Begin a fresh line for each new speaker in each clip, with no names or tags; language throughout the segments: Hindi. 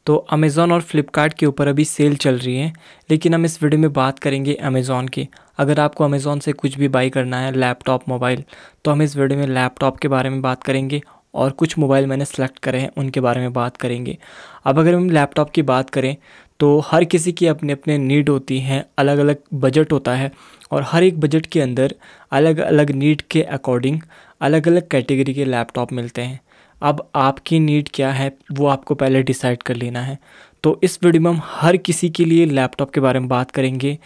तो अमेज़ॉन और फ्लिपकार्ट के ऊपर अभी सेल चल रही है, लेकिन हम इस वीडियो में बात करेंगे अमेज़ॉन की। अगर आपको अमेज़ॉन से कुछ भी बाई करना है, लैपटॉप, मोबाइल, तो हम इस वीडियो में लैपटॉप के बारे में बात करेंगे और कुछ मोबाइल मैंने सेलेक्ट करे हैं उनके बारे में बात करेंगे। अब अगर हम लैपटॉप की बात करें तो हर किसी की अपने अपने नीड होती हैं, अलग अलग बजट होता है और हर एक बजट के अंदर अलग अलग नीड के अकॉर्डिंग अलग अलग कैटेगरी के लैपटॉप मिलते हैं। अब आपकी नीड क्या है वो आपको पहले डिसाइड कर लेना है। तो इस वीडियो में हम हर किसी के लिए लैपटॉप के बारे में बात करेंगे।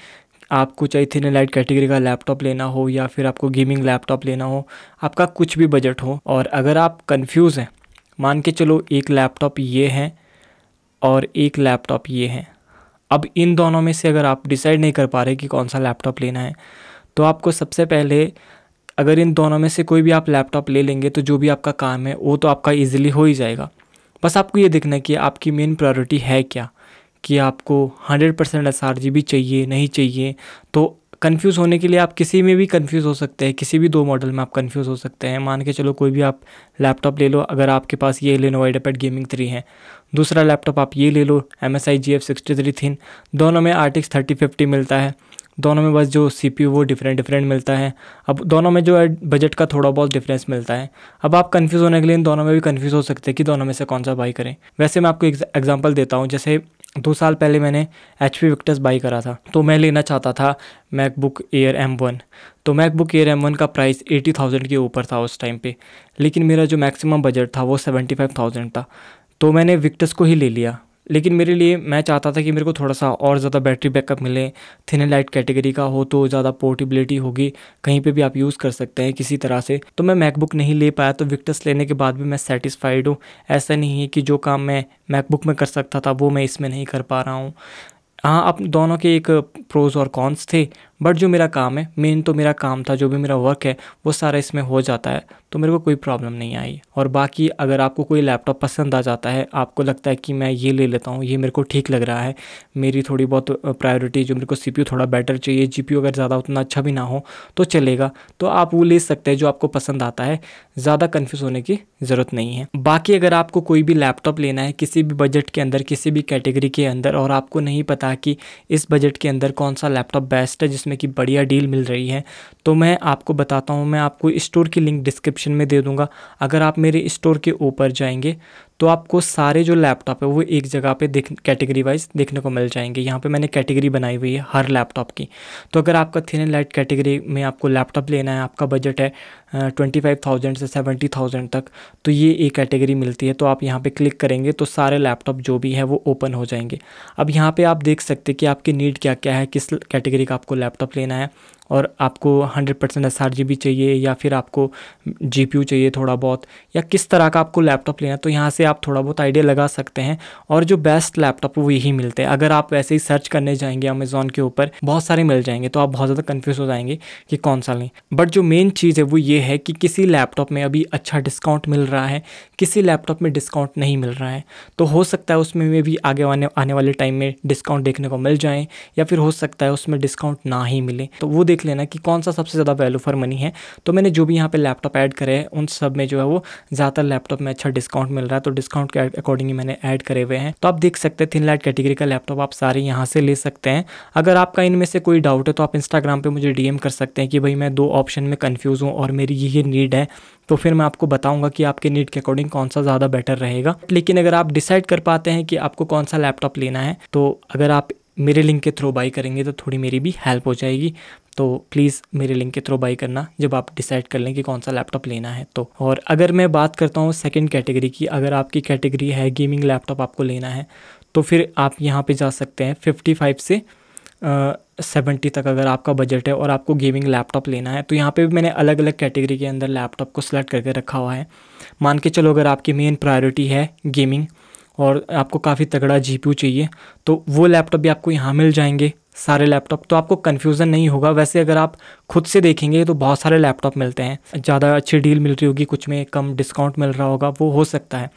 आपको चाहे थिन एंड लाइट कैटेगरी का लैपटॉप लेना हो या फिर आपको गेमिंग लैपटॉप लेना हो, आपका कुछ भी बजट हो, और अगर आप कंफ्यूज हैं, मान के चलो एक लैपटॉप ये है और एक लैपटॉप ये है, अब इन दोनों में से अगर आप डिसाइड नहीं कर पा रहे कि कौन सा लैपटॉप लेना है, तो आपको सबसे पहले, अगर इन दोनों में से कोई भी आप लैपटॉप ले लेंगे तो जो भी आपका काम है वो तो आपका इजीली हो ही जाएगा। बस आपको ये देखना है कि आपकी मेन प्रायोरिटी है क्या, कि आपको 100% SRGB चाहिए, नहीं चाहिए। तो कंफ्यूज होने के लिए आप किसी में भी कंफ्यूज हो सकते हैं, किसी भी दो मॉडल में आप कंफ्यूज हो सकते हैं। मान के चलो कोई भी आप लैपटॉप ले लो, अगर आपके पास ये Lenovo IdeaPad Gaming 3 है, दूसरा लैपटॉप आप ये ले लो MSI GF63 थिन, दोनों में RTX 3050 मिलता है, दोनों में बस जो CPU वो डिफरेंट मिलता है। अब दोनों में जो है बजट का थोड़ा बहुत डिफरेंस मिलता है। अब आप कंफ्यूज होने के लिए इन दोनों में भी कंफ्यूज हो सकते हैं कि दोनों में से कौन सा बाई करें। वैसे मैं आपको एग्जांपल देता हूँ। जैसे 2 साल पहले मैंने HP विक्टस बाई करा था, तो मैं लेना चाहता था मैकबुक एयर M1। तो मैकबुक एयर M1 का प्राइस 80,000 के ऊपर था उस टाइम पे, लेकिन मेरा जो मैक्सिमम बजट था वो 75,000 था, तो मैंने विक्टस को ही ले लिया। लेकिन मेरे लिए, मैं चाहता था कि मेरे को थोड़ा सा और ज़्यादा बैटरी बैकअप मिले, थिन एंड लाइट कैटेगरी का हो तो ज़्यादा पोर्टेबिलिटी होगी, कहीं पे भी आप यूज़ कर सकते हैं किसी तरह से। तो मैं मैकबुक नहीं ले पाया, तो विक्टस लेने के बाद भी मैं सेटिस्फाइड हूँ। ऐसा नहीं है कि जो काम मैं मैकबुक में कर सकता था वो मैं इसमें नहीं कर पा रहा हूँ। हाँ, अब दोनों के एक प्रोज और कॉन्स थे, बट जो मेरा काम है, मेन तो मेरा काम था, जो भी मेरा वर्क है वो सारा इसमें हो जाता है, तो मेरे को कोई प्रॉब्लम नहीं आई। और बाकी अगर आपको कोई लैपटॉप पसंद आ जाता है, आपको लगता है कि मैं ये ले लेता हूँ, ये मेरे को ठीक लग रहा है, मेरी थोड़ी बहुत प्रायोरिटी, जो मेरे को CPU थोड़ा बेटर चाहिए, GPU अगर ज़्यादा उतना अच्छा भी ना हो तो चलेगा, तो आप वो ले सकते हैं जो आपको पसंद आता है। ज़्यादा कन्फ्यूज़ होने की ज़रूरत नहीं है। बाकी अगर आपको कोई भी लैपटॉप लेना है किसी भी बजट के अंदर, किसी भी कैटेगरी के अंदर, और आपको नहीं पता कि इस बजट के अंदर कौन सा लैपटॉप बेस्ट है जिसमें कि बढ़िया डील मिल रही है, तो मैं आपको बताता हूँ। मैं आपको स्टोर की लिंक डिस्क्रिप्शन में दे दूँगा। अगर आप मेरे स्टोर के ऊपर जाएंगे तो आपको सारे जो लैपटॉप है वो एक जगह पे कैटेगरी वाइज देखने को मिल जाएंगे। यहाँ पे मैंने कैटेगरी बनाई हुई है हर लैपटॉप की। तो अगर आपका थिन एंड लाइट कैटेगरी में आपको लैपटॉप लेना है, आपका बजट है 25,000 से 70,000 तक, तो ये एक कैटेगरी मिलती है। तो आप यहाँ पे क्लिक करेंगे तो सारे लैपटॉप जो भी है वो ओपन हो जाएंगे। अब यहाँ पे आप देख सकते हैं कि आपकी नीड क्या क्या है, किस कैटेगरी का आपको लैपटॉप लेना है, और आपको 100% SRGB चाहिए या फिर आपको GPU चाहिए थोड़ा बहुत, या किस तरह का आपको लैपटॉप लेना है। तो यहाँ से आप थोड़ा बहुत आइडिया लगा सकते हैं, और जो बेस्ट लैपटॉप है वो यही मिलते हैं। अगर आप वैसे ही सर्च करने जाएंगे अमेज़ॉन के ऊपर, बहुत सारे मिल जाएंगे, तो आप बहुत ज़्यादा कन्फ्यूज हो जाएंगे कि कौन सा लें। बट जो मेन चीज़ है वो ये है कि किसी लैपटॉप में अभी अच्छा डिस्काउंट मिल रहा है, किसी लैपटॉप में डिस्काउंट नहीं मिल रहा है। तो हो सकता है उसमें भी आगे आने वाले टाइम में डिस्काउंट देखने को मिल जाए, या फिर हो सकता है उसमें डिस्काउंट ना ही मिले। तो वो देख लेना कि कौन सा सबसे ज़्यादा वैल्यू फॉर मनी है। तो मैंने जो भी यहाँ पे लैपटॉप ऐड करे हैं उन सब में जो है वो ज़्यादातर लैपटॉप में अच्छा डिस्काउंट मिल रहा है, तो डिस्काउंट के अकॉर्डिंग ही मैंने ऐड करे हुए हैं। तो आप देख सकते हैं थिन लाइट कैटेगरी का लैपटॉप आप सारे यहाँ से ले सकते हैं। अगर आपका इनमें से कोई डाउट है तो आप इंस्टाग्राम पर मुझे DM कर सकते हैं कि भाई मैं 2 ऑप्शन में कन्फ्यूज़ हूँ और मेरी ये नीड है, तो फिर मैं आपको बताऊंगा कि आपके नीड के अकॉर्डिंग कौन सा ज़्यादा बेटर रहेगा। लेकिन अगर आप डिसाइड कर पाते हैं कि आपको कौन सा लैपटॉप लेना है, तो अगर आप मेरे लिंक के थ्रू बाई करेंगे तो थोड़ी मेरी भी हेल्प हो जाएगी। तो प्लीज़ मेरे लिंक के थ्रू बाई करना जब आप डिसाइड कर लें कि कौन सा लैपटॉप लेना है तो। और अगर मैं बात करता हूँ सेकंड कैटेगरी की, अगर आपकी कैटेगरी है गेमिंग लैपटॉप आपको लेना है, तो फिर आप यहाँ पे जा सकते हैं 55 से 70 तक अगर आपका बजट है और आपको गेमिंग लैपटॉप लेना है। तो यहाँ पे भी मैंने अलग अलग कैटेगरी के अंदर लैपटॉप को सिलेक्ट करके रखा हुआ है। मान के चलो अगर आपकी मेन प्रायोरिटी है गेमिंग और आपको काफ़ी तगड़ा GPU चाहिए, तो वो लैपटॉप भी आपको यहाँ मिल जाएंगे सारे लैपटॉप, तो आपको कन्फ्यूज़न नहीं होगा। वैसे अगर आप खुद से देखेंगे तो बहुत सारे लैपटॉप मिलते हैं, ज़्यादा अच्छी डील मिल रही होगी, कुछ में कम डिस्काउंट मिल रहा होगा, वो हो सकता है।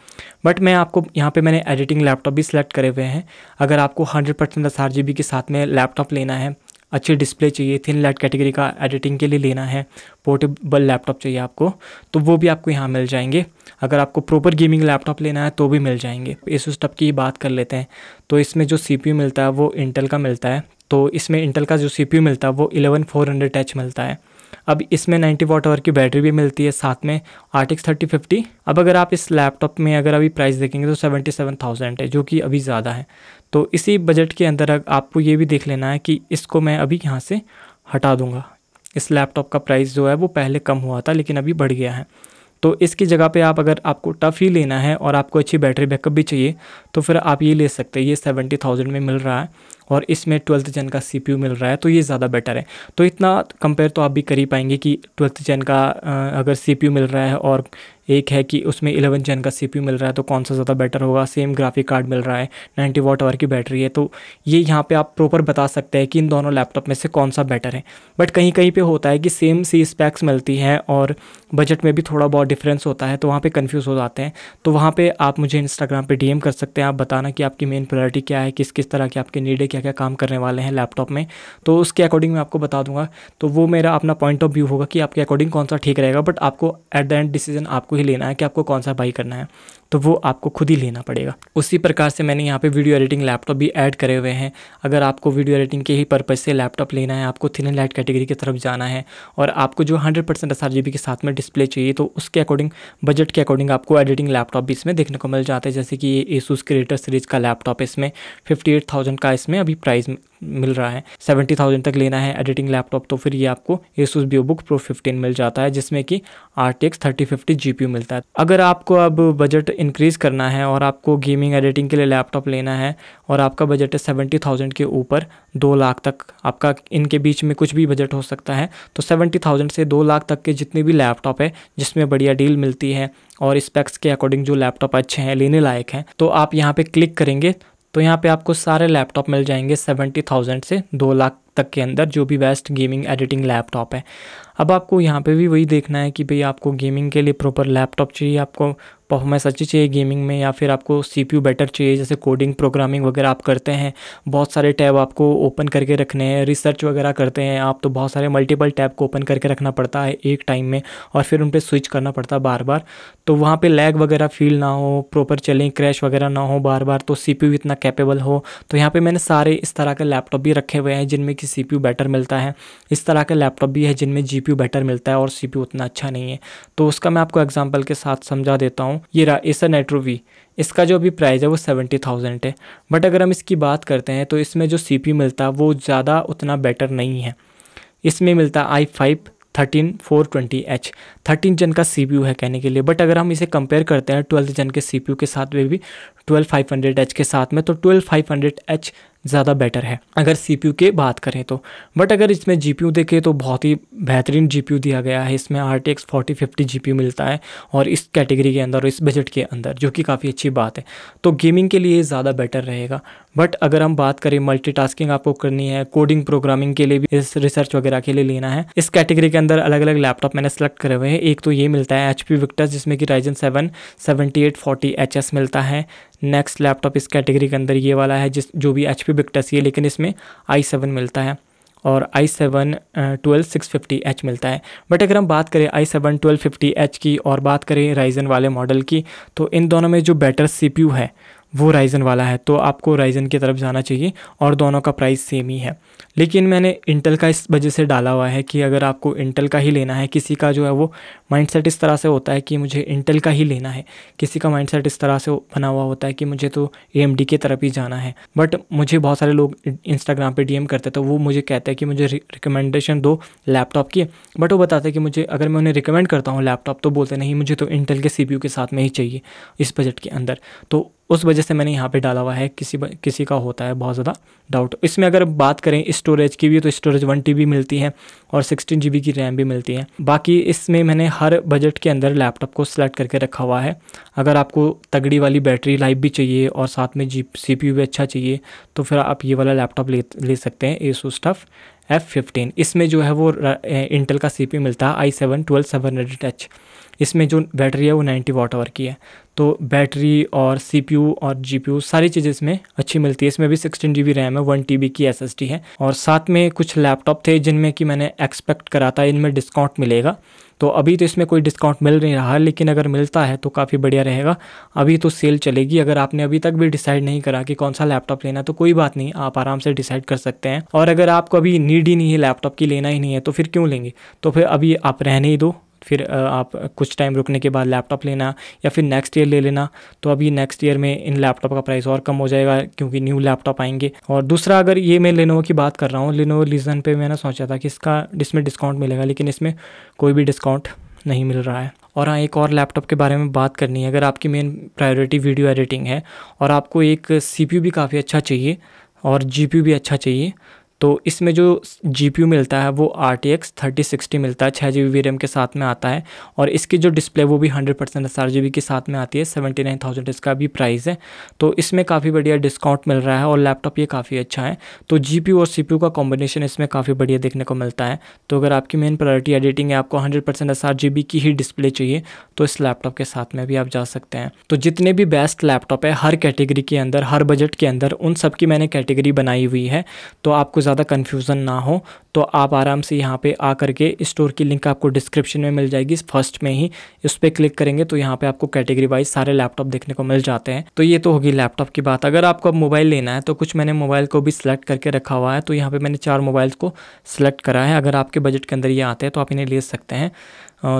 बट मैं आपको यहाँ पे मैंने एडिटिंग लैपटॉप भी सिलेक्ट करे हुए हैं। अगर आपको 100% SRGB के साथ में लैपटॉप लेना है, अच्छी डिस्प्ले चाहिए, थिन लाइट कैटेगरी का एडिटिंग के लिए लेना है, पोर्टेबल लैपटॉप चाहिए आपको, तो वो भी आपको यहाँ मिल जाएंगे। अगर आपको प्रॉपर गेमिंग लैपटॉप लेना है तो भी मिल जाएंगे। एसुस टफ की बात कर लेते हैं। तो इसमें जो CPU मिलता है वो इंटेल का मिलता है। तो इसमें इंटेल का जो CPU मिलता है वो 11400H मिलता है। अब इसमें 90 वाट आवर की बैटरी भी मिलती है, साथ में RTX 3050। अब अगर आप इस लैपटॉप में अगर अभी प्राइस देखेंगे तो 77,000 है, जो कि अभी ज़्यादा है। तो इसी बजट के अंदर आपको ये भी देख लेना है कि इसको मैं अभी यहाँ से हटा दूँगा। इस लैपटॉप का प्राइस जो है वो पहले कम हुआ था लेकिन अभी बढ़ गया है। तो इसकी जगह पे आप, अगर आपको टफ़ ही लेना है और आपको अच्छी बैटरी बैकअप भी चाहिए तो फिर आप ये ले सकते हैं। ये 70,000 में मिल रहा है और इसमें 12th जन का CPU मिल रहा है, तो ये ज़्यादा बेटर है। तो इतना कंपेयर तो आप भी कर ही पाएंगे कि 12th जन का अगर CPU मिल रहा है और एक है कि उसमें 11 जन का CPU मिल रहा है तो कौन सा ज़्यादा बेटर होगा। सेम ग्राफिक कार्ड मिल रहा है, 90 वाट आवर की बैटरी है, तो ये यहाँ पे आप प्रॉपर बता सकते हैं कि इन दोनों लैपटॉप में से कौन सा बेटर है। बट कहीं कहीं पे होता है कि सेम सी स्पेक्स मिलती हैं और बजट में भी थोड़ा बहुत डिफरेंस होता है, तो वहाँ पे कंफ्यूज हो जाते हैं। तो वहाँ पे आप मुझे इंस्टाग्राम पे DM कर सकते हैं, आप बताना कि आपकी मेन प्रायोरिटी क्या है, किस किस तरह की आपकी नीड है, क्या क्या काम करने वाले हैं लैपटॉप में, तो उसके अकॉर्डिंग मैं आपको बता दूंगा। तो वो मेरा अपना पॉइंट ऑफ व्यू होगा कि आपके अकॉर्डिंग कौन सा ठीक रहेगा। बट आपको एट द एंड डिसीजन आपको ही लेना है कि आपको कौन सा बाई करना है, तो वो आपको खुद ही लेना पड़ेगा। उसी प्रकार से मैंने यहाँ पे वीडियो एडिटिंग लैपटॉप भी ऐड करे हुए हैं। अगर आपको वीडियो एडिटिंग के ही पर्पज़ से लैपटॉप लेना है, आपको थिन एंड लाइट कैटेगरी की तरफ जाना है और आपको जो 100% sRGB के साथ में डिस्प्ले चाहिए, तो उसके अकॉर्डिंग, बजट के अकॉर्डिंग आपको एडिटिंग लैपटॉप भी इसमें देखने को मिल जाता है। जैसे कि ये Asus क्रिएटर सीरीज़ का लैपटॉप है, इसमें 58,000 का इसमें अभी प्राइस मिल रहा है। 70,000 तक लेना है एडिटिंग लैपटॉप तो फिर ये आपको Asus VivoBook Pro 15 मिल जाता है, जिसमें कि RTX 3050 GPU मिलता है। अगर आपको अब बजट इंक्रीज़ करना है और आपको गेमिंग एडिटिंग के लिए लैपटॉप लेना है और आपका बजट है 70,000 के ऊपर, 2 लाख तक आपका, इनके बीच में कुछ भी बजट हो सकता है, तो 70,000 से 2 लाख तक के जितने भी लैपटॉप है जिसमें बढ़िया डील मिलती है और स्पेक्स के अकॉर्डिंग जो लैपटॉप अच्छे हैं, लेने लायक हैं, तो आप यहाँ पे क्लिक करेंगे तो यहाँ पे आपको सारे लैपटॉप मिल जाएंगे 70,000 से 2 लाख तक के अंदर, जो भी बेस्ट गेमिंग एडिटिंग लैपटॉप है। अब आपको यहाँ पे भी वही देखना है कि भाई आपको गेमिंग के लिए प्रॉपर लैपटॉप चाहिए, आपको परफॉर्मेंस अच्छी चाहिए गेमिंग में, या फिर आपको CPU बेटर चाहिए। जैसे कोडिंग प्रोग्रामिंग वगैरह आप करते हैं, बहुत सारे टैब आपको ओपन करके रखने हैं, रिसर्च वगैरह करते हैं आप, तो बहुत सारे मल्टीपल टैब को ओपन करके रखना पड़ता है एक टाइम में और फिर उन पर स्विच करना पड़ता है बार बार। तो वहाँ पे लैग वगैरह फील ना हो, प्रॉपर चलें, क्रैश वगैरह ना हो बार बार, तो CPU इतना कैपेबल हो। तो यहाँ पे मैंने सारे इस तरह के लैपटॉप भी रखे हुए हैं जिनमें कि CPU बेटर मिलता है। इस तरह के लैपटॉप भी है जिनमें GPU बेटर मिलता है और CPU उतना अच्छा नहीं है। तो उसका मैं आपको एग्जांपल के साथ समझा देता हूँ। ये रहा Acer Nitro V, इसका जो अभी प्राइस है वो 70,000 है। बट अगर हम इसकी बात करते हैं तो इसमें जो CPU मिलता है वो ज़्यादा उतना बेटर नहीं है। इसमें मिलता है i5 13420H, 13 जन का CPU है कहने के लिए। बट अगर हम इसे कंपेयर करते हैं 12 जन के CPU के साथ में भी 12500H के साथ में, तो 12500H ज़्यादा बेटर है अगर CPU के बात करें तो। बट अगर इसमें GPU देखें तो बहुत ही बेहतरीन GPU दिया गया है। इसमें RTX 4050 GPU मिलता है और इस कैटेगरी के अंदर और इस बजट के अंदर, जो कि काफ़ी अच्छी बात है। तो गेमिंग के लिए ज़्यादा बेटर रहेगा। बट अगर हम बात करें मल्टीटास्किंग आपको करनी है, कोडिंग प्रोग्रामिंग के लिए भी, इस रिसर्च वगैरह के लिए लेना है, इस कैटेगरी के अंदर अलग अलग लैपटॉप मैंने सेलेक्ट करे हुए हैं। एक तो ये मिलता है HP Victus, जिसमें कि Ryzen 7 7840HS मिलता है। नेक्स्ट लैपटॉप इस कैटेगरी के अंदर ये वाला है, जो भी HP Victus ही है, लेकिन इसमें i7 मिलता है और i7 12650H मिलता है। बट अगर हम बात करें i7 1250H की और बात करें Ryzen वाले मॉडल की, तो इन दोनों में जो बेटर CPU है वो Ryzen वाला है, तो आपको Ryzen की तरफ जाना चाहिए और दोनों का प्राइस सेम ही है। लेकिन मैंने इंटेल का इस वजह से डाला हुआ है कि अगर आपको इंटेल का ही लेना है, किसी का जो है वो माइंडसेट इस तरह से होता है कि मुझे इंटेल का ही लेना है, किसी का माइंडसेट इस तरह से बना हुआ होता है कि मुझे तो AMD की तरफ ही जाना है। बट मुझे बहुत सारे लोग इंस्टाग्राम पे DM करते हैं, तो वो मुझे कहते हैं कि मुझे रिकमेंडेशन दो लैपटॉप की। बट वो बताते हैं कि मुझे, अगर मैं उन्हें रिकमेंड करता हूँ लैपटॉप, तो बोलते नहीं मुझे तो इंटेल के CPU के साथ में ही चाहिए इस बजट के अंदर। तो उस वजह से मैंने यहाँ पे डाला हुआ है। किसी का होता है बहुत ज़्यादा डाउट। इसमें अगर बात करें स्टोरेज की भी, तो स्टोरेज 1 TB मिलती है और 16 GB की रैम भी मिलती है। बाकी इसमें मैंने हर बजट के अंदर लैपटॉप को सिलेक्ट करके रखा हुआ है। अगर आपको तगड़ी वाली बैटरी लाइफ भी चाहिए और साथ में CPU भी अच्छा चाहिए, तो फिर आप ये वाला लैपटॉप ले सकते हैं, Asus TUF F15। इसमें जो है वो इंटेल का CPU मिलता है i7 12700H। इसमें जो बैटरी है वो 90 वाट आवर की है। तो बैटरी और CPU और GPU सारी चीज़ें इसमें अच्छी मिलती है। इसमें भी 16 GB रैम है, 1 TB की SSD है। और साथ में कुछ लैपटॉप थे जिनमें कि मैंने एक्सपेक्ट करा था इनमें डिस्काउंट मिलेगा, तो अभी तो इसमें कोई डिस्काउंट मिल नहीं रहा है, लेकिन अगर मिलता है तो काफ़ी बढ़िया रहेगा। अभी तो सेल चलेगी। अगर आपने अभी तक भी डिसाइड नहीं करा कि कौन सा लैपटॉप लेना, तो कोई बात नहीं, आप आराम से डिसाइड कर सकते हैं। और अगर आपको अभी नीड ही नहीं है लैपटॉप की, लेना ही नहीं है, तो फिर क्यों लेंगे? तो फिर अभी आप रहने ही दो, फिर आप कुछ टाइम रुकने के बाद लैपटॉप लेना या फिर नेक्स्ट ईयर ले लेना। तो अभी नेक्स्ट ईयर में इन लैपटॉप का प्राइस और कम हो जाएगा क्योंकि न्यू लैपटॉप आएंगे। और दूसरा, अगर ये मैं लेनोवो की बात कर रहा हूँ, लेनोवो लीजन पे मैंने सोचा था कि इसमें डिस्काउंट मिलेगा, लेकिन इसमें कोई भी डिस्काउंट नहीं मिल रहा है। और हाँ, एक और लैपटॉप के बारे में बात करनी है। अगर आपकी मेन प्रायोरिटी वीडियो एडिटिंग है और आपको एक CPU भी काफ़ी अच्छा चाहिए और GPU भी अच्छा चाहिए, तो इसमें जो GPU मिलता है वो RTX 3060 मिलता है, 6 GB VRAM के साथ में आता है। और इसकी जो डिस्प्ले वो भी 100% sRGB के साथ में आती है। 79,000 इसका भी प्राइस है। तो इसमें काफ़ी बढ़िया डिस्काउंट मिल रहा है और लैपटॉप ये काफ़ी अच्छा है। तो GPU और CPU का कॉम्बिनेशन इसमें काफ़ी बढ़िया देखने को मिलता है। तो अगर आपकी मेन प्रायोरिटी एडिटिंग है, आपको 100% sRGB की ही डिस्प्ले चाहिए, तो इस लैपटॉप के साथ में भी आप जा सकते हैं। तो जितने भी बेस्ट लैपटॉप है हर कैटेगरी के अंदर, हर बजट के अंदर, उन सब की मैंने कैटेगरी बनाई हुई है। तो आपको ज़्यादा कन्फ्यूज़न ना हो, तो आप आराम से यहाँ पे आ करके स्टोर की लिंक आपको डिस्क्रिप्शन में मिल जाएगी, फर्स्ट में ही उस पर क्लिक करेंगे तो यहाँ पे आपको कैटेगरी वाइज सारे लैपटॉप देखने को मिल जाते हैं। तो ये तो होगी लैपटॉप की बात। अगर आपको अब मोबाइल लेना है तो कुछ मैंने मोबाइल को भी सिलेक्ट करके रखा हुआ है। तो यहाँ पे मैंने 4 मोबाइल्स को सिलेक्ट करा है। अगर आपके बजट के अंदर ये आते हैं तो आप इन्हें ले सकते हैं।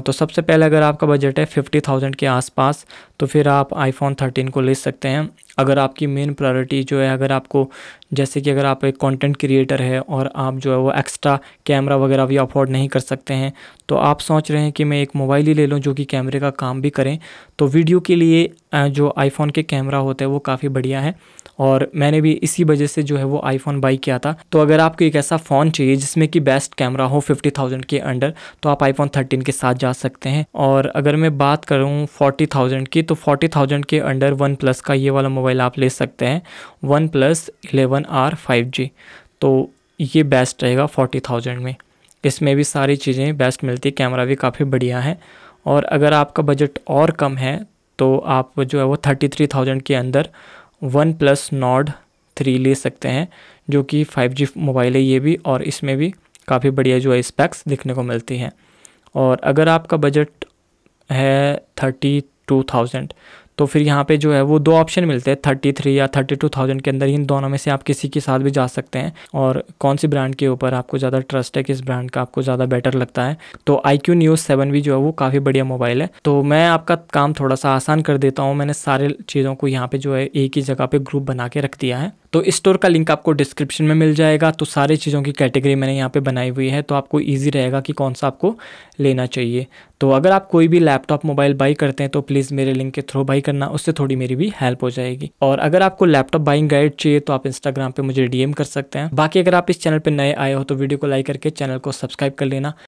तो सबसे पहले अगर आपका बजट है 50,000 के आसपास, तो फिर आप iPhone 13 को ले सकते हैं। अगर आपकी मेन प्रायोरिटी जो है, अगर आपको जैसे कि अगर आप एक कंटेंट क्रिएटर है और आप जो है वो एक्स्ट्रा कैमरा वगैरह भी अफोर्ड नहीं कर सकते हैं, तो आप सोच रहे हैं कि मैं एक मोबाइल ही ले लूं जो कि कैमरे का काम भी करें, तो वीडियो के लिए जो आईफोन के कैमरा होते हैं वो काफ़ी बढ़िया है। और मैंने भी इसी वजह से जो है वो आईफोन बाई किया था। तो अगर आपको एक ऐसा फ़ोन चाहिए जिसमें कि बेस्ट कैमरा हो 50,000 के अंडर, तो आप iPhone 13 के साथ जा सकते हैं। और अगर मैं बात करूं 40,000 की, तो 40,000 के अंडर वन प्लस का ये वाला मोबाइल आप ले सकते हैं, OnePlus 11R 5G। तो ये बेस्ट रहेगा 40,000 में। इसमें भी सारी चीज़ें बेस्ट मिलती है, कैमरा भी काफ़ी बढ़िया है। और अगर आपका बजट और कम है तो आप जो है वो 33,000 के अंदर OnePlus Nord 3 ले सकते हैं, जो कि 5G मोबाइल है ये भी, और इसमें भी काफ़ी बढ़िया जो है स्पेक्स दिखने को मिलती हैं। और अगर आपका बजट है 32,000, तो फिर यहाँ पे जो है वो 2 ऑप्शन मिलते हैं, 33 या 32,000 के अंदर। इन दोनों में से आप किसी के साथ भी जा सकते हैं। और कौन सी ब्रांड के ऊपर आपको ज़्यादा ट्रस्ट है, किस ब्रांड का आपको ज़्यादा बेटर लगता है, तो iQOO Neo 7 भी जो है वो काफ़ी बढ़िया मोबाइल है। तो मैं आपका काम थोड़ा सा आसान कर देता हूँ। मैंने सारे चीज़ों को यहाँ पे जो है एक ही जगह पे ग्रुप बना के रख दिया है। तो स्टोर का लिंक आपको डिस्क्रिप्शन में मिल जाएगा। तो सारी चीज़ों की कैटेगरी मैंने यहाँ पे बनाई हुई है, तो आपको ईजी रहेगा कि कौन सा आपको लेना चाहिए। तो अगर आप कोई भी लैपटॉप मोबाइल बाई करते हैं तो प्लीज़ मेरे लिंक के थ्रू बाई करना, उससे थोड़ी मेरी भी हेल्प हो जाएगी। और अगर आपको लैपटॉप बाइंग गाइड चाहिए तो आप इंस्टाग्राम पे मुझे DM कर सकते हैं। बाकी अगर आप इस चैनल पे नए आए हो तो वीडियो को लाइक करके चैनल को सब्सक्राइब कर लेना।